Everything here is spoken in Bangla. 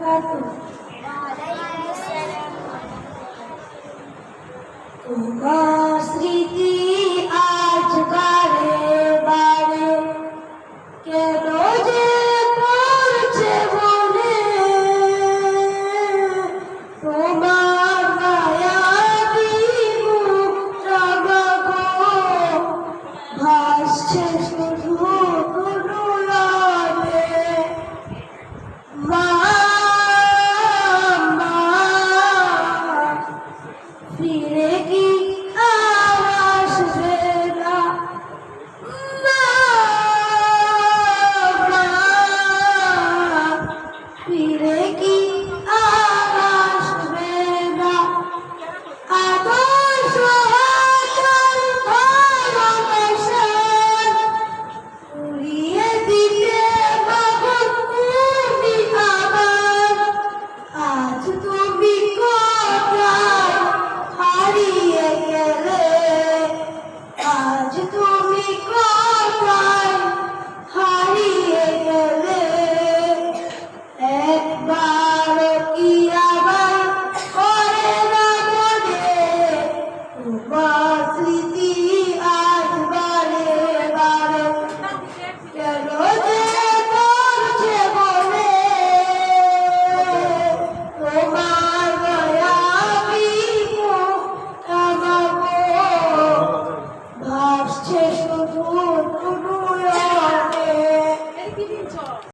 বারাকাতুহু। তোমার স্মৃতি আজ বারে বারে কেন যে পড়ছে মনে, তোমার মায়াবী মুখটা গো ভাসছে শুধু দুলালে। মা মা ফিরে কি আর আসবে না, মা মা ফিরে কি আর আসবে না। আদর্শ আচল ভালোবাসা উড়িয়ে দিতে মাগো তুমি আবার। আজ তুমি কোথায় হারিয়ে গেলে, আজ তুমি কোথায় হারিয়ে গেলে। একবারও কি আবার করে না মনে তোমার স্মৃতি